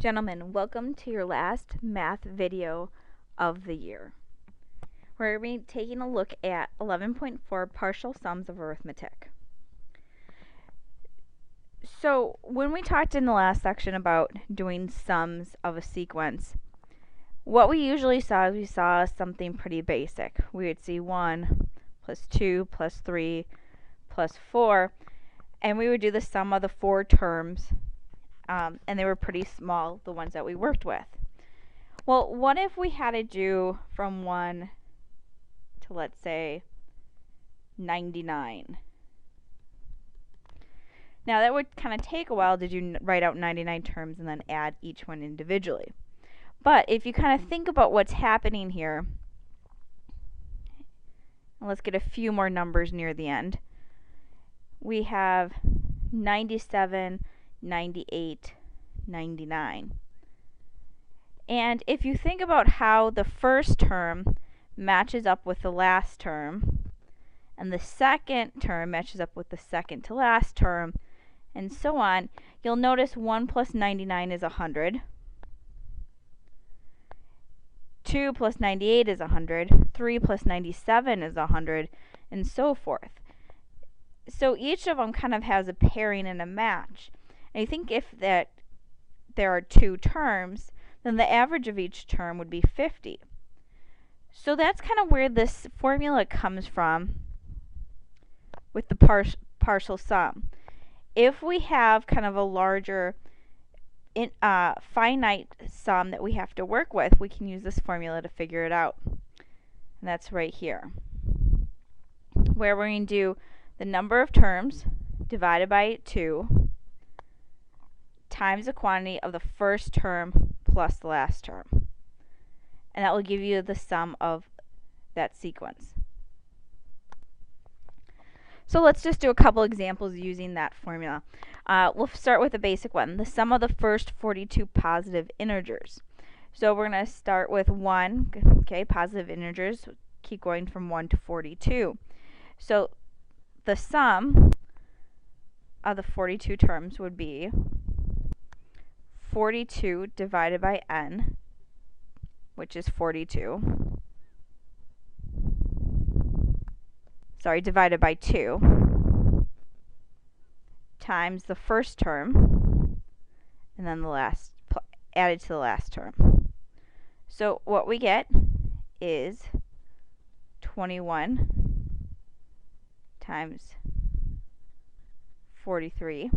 Gentlemen, welcome to your last math video of the year. We're going to be taking a look at 11.4 partial sums of arithmetic. So when we talked in the last section about doing sums of a sequence, what we usually saw is we saw something pretty basic. We would see 1 plus 2 plus 3 plus 4, and we would do the sum of the 4 terms. And they were pretty small, the ones that we worked with. Well, what if we had to do from 1 to, let's say, 99? Now, that would kind of take a while to write out 99 terms and then add each one individually. But if you kind of think about what's happening here, and let's get a few more numbers near the end. We have 97, 98, 99. And if you think about how the first term matches up with the last term, and the second term matches up with the second to last term, and so on, you'll notice 1 plus 99 is 100. 2 plus 98 is 100. 3 plus 97 is 100, and so forth. So each of them kind of has a pairing and a match. And I think if there are 2 terms, then the average of each term would be 50. So that's kind of where this formula comes from with the partial sum. If we have kind of a larger finite sum that we have to work with, we can use this formula to figure it out. And that's right here, where we're going to do the number of terms divided by 2 times the quantity of the first term plus the last term. And that will give you the sum of that sequence. So let's just do a couple examples using that formula. We'll start with a basic one, the sum of the first 42 positive integers. So we're going to start with 1, okay, positive integers, keep going from 1 to 42. So the sum of the 42 terms would be 42 divided by n, which is 42. Sorry, divided by 2 times the first term, and then the last, added to the last term. So what we get is 21 times 43,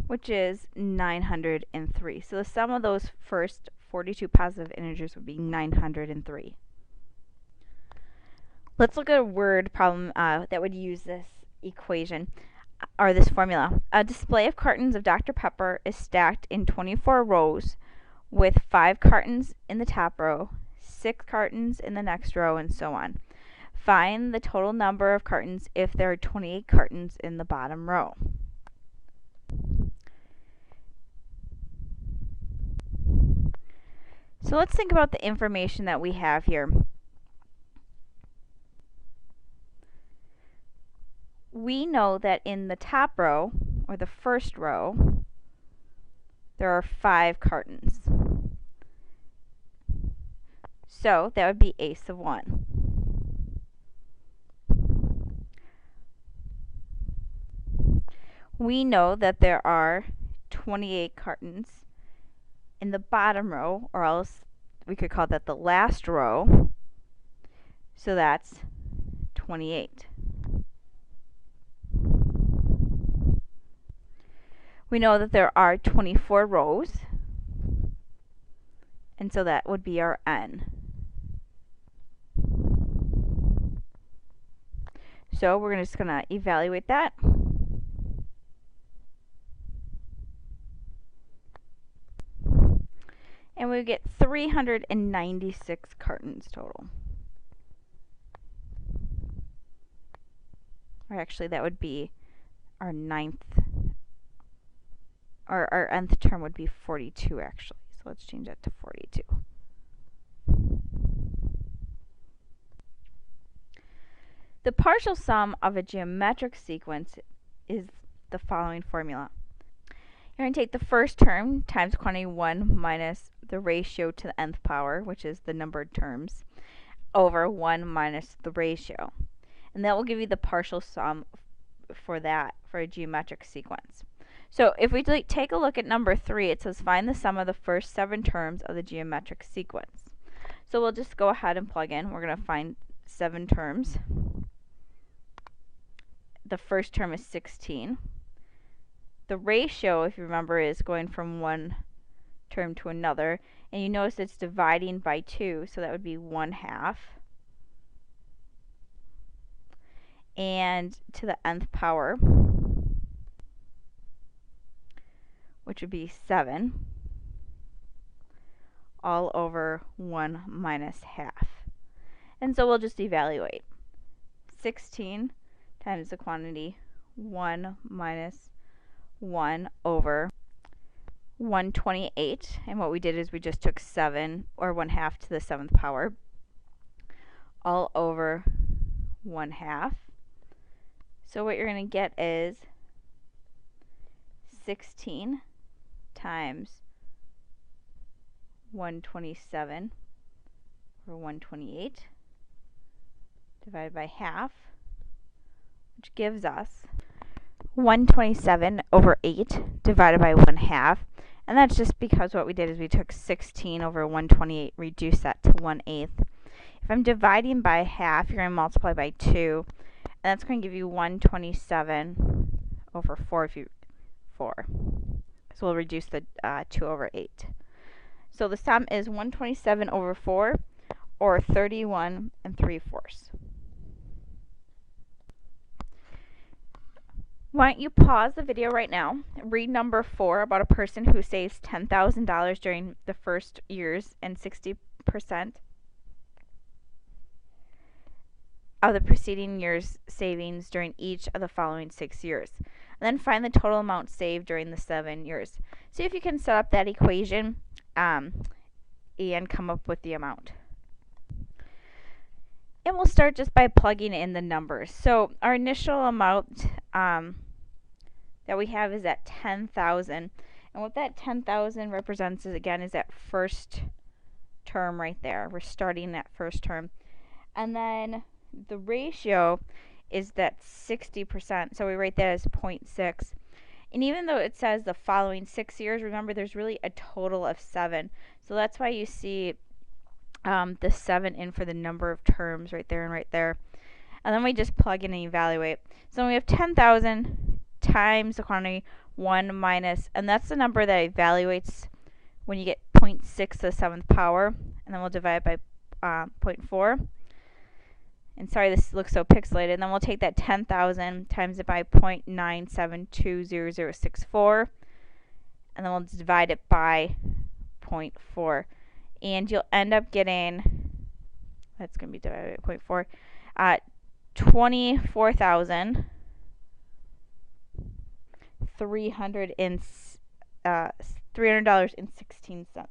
which is 903. So the sum of those first 42 positive integers would be 903. Let's look at a word problem that would use this equation, or this formula. A display of cartons of Dr. Pepper is stacked in 24 rows with 5 cartons in the top row, 6 cartons in the next row, and so on. Find the total number of cartons if there are 28 cartons in the bottom row. So let's think about the information that we have here. We know that in the top row, or the first row, there are 5 cartons. So that would be ace of 1. We know that there are 28 cartons in the bottom row, or else we could call that the last row. So that's 28. We know that there are 24 rows, and so that would be our n. So we're just going to evaluate that. And we get 396 cartons total. Or actually, that would be our our nth term would be 42 actually. So let's change that to 42. The partial sum of a geometric sequence is the following formula. You're going to take the first term times quantity 1 minus the ratio to the nth power, which is the numbered terms, over 1 minus the ratio. And that will give you the partial sum for that, for a geometric sequence. So if we take a look at number 3, it says find the sum of the first 7 terms of the geometric sequence. So we'll just go ahead and plug in. We're going to find 7 terms. The first term is 16. The ratio, if you remember, is going from one term to another. And you notice it's dividing by 2, so that would be 1/2. And to the nth power, which would be 7, all over 1 minus half. And so we'll just evaluate. 16 times the quantity 1 minus 1 over 128. And what we did is we just took 7, or 1/2 to the 7th power, all over 1/2. So what you're going to get is 16 times 127 or 128 divided by half, which gives us 127 over 8 divided by 1/2. And that's just because what we did is we took 16 over 128, reduced that to 1/8. If I'm dividing by half, you're going to multiply by 2. And that's going to give you 127 over 4 So we'll reduce the 2 over 8. So the sum is 127 over 4, or 31 3/4. Why don't you pause the video right now, read number 4 about a person who saves $10,000 during the first years and 60% of the preceding year's savings during each of the following 6 years. And then find the total amount saved during the 7 years. See if you can set up that equation and come up with the amount. And we'll start just by plugging in the numbers. So our initial amount that we have is at 10,000. And what that 10,000 represents is, again, is that first term right there. We're starting that first term. And then the ratio is that 60%, so we write that as 0.6. And even though it says the following 6 years, remember there's really a total of 7. So that's why you see the 7 in for the number of terms right there and right there. And then we just plug in and evaluate. So we have 10,000 times the quantity 1 minus, and that's the number that evaluates when you get 0.6 to the 7th power. And then we'll divide it by 0.4. And sorry, this looks so pixelated. And then we'll take that 10,000 times it by 0.9720064, and then we'll divide it by 0.4. And you'll end up getting, that's going to be divided by 0.4, $300.16.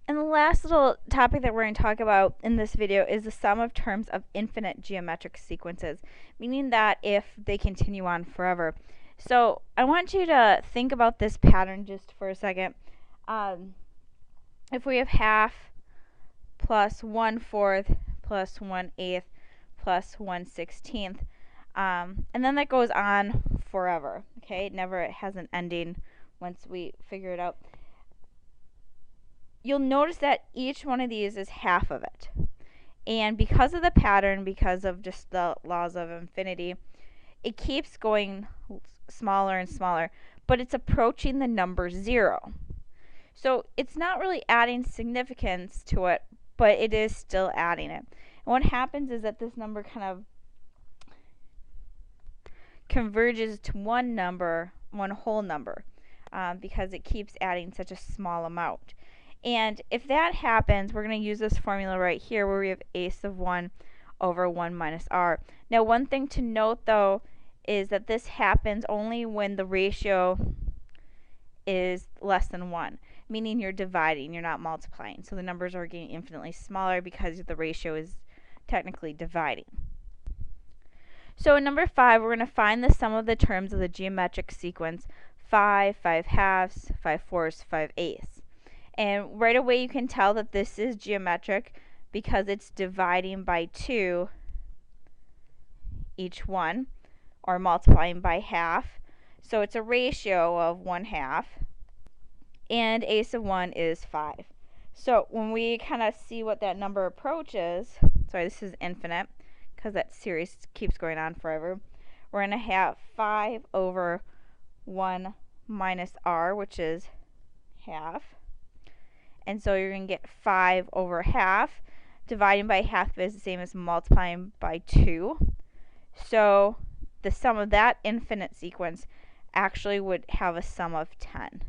And the last little topic that we're going to talk about in this video is the sum of terms of infinite geometric sequences, meaning that if they continue on forever. So I want you to think about this pattern just for a second. If we have half plus 1/4 plus 1/8 plus 1/16, and then that goes on forever. Okay, it has an ending once we figure it out. You'll notice that each one of these is half of it. And because of the pattern, because of just the laws of infinity, it keeps going smaller and smaller, but it's approaching the number 0. So it's not really adding significance to it, but it is still adding it. And what happens is that this number kind of converges to one whole number, because it keeps adding such a small amount. And if that happens, we're going to use this formula right here where we have a sub 1 over 1 minus r. Now, one thing to note, though, is that this happens only when the ratio is less than 1, meaning you're dividing, you're not multiplying. So the numbers are getting infinitely smaller because the ratio is technically dividing. So in number 5, we're going to find the sum of the terms of the geometric sequence 5, 5 halves, 5 fourths, 5 eighths. And right away you can tell that this is geometric because it's dividing by 2 each one, or multiplying by half. So it's a ratio of 1/2, and a sub 1 is 5. So when we kind of see what that number approaches, sorry, this is infinite because that series keeps going on forever, we're going to have 5 over 1 minus r, which is half. And so you're going to get 5 over half. Dividing by half is the same as multiplying by 2. So the sum of that infinite sequence actually would have a sum of 10.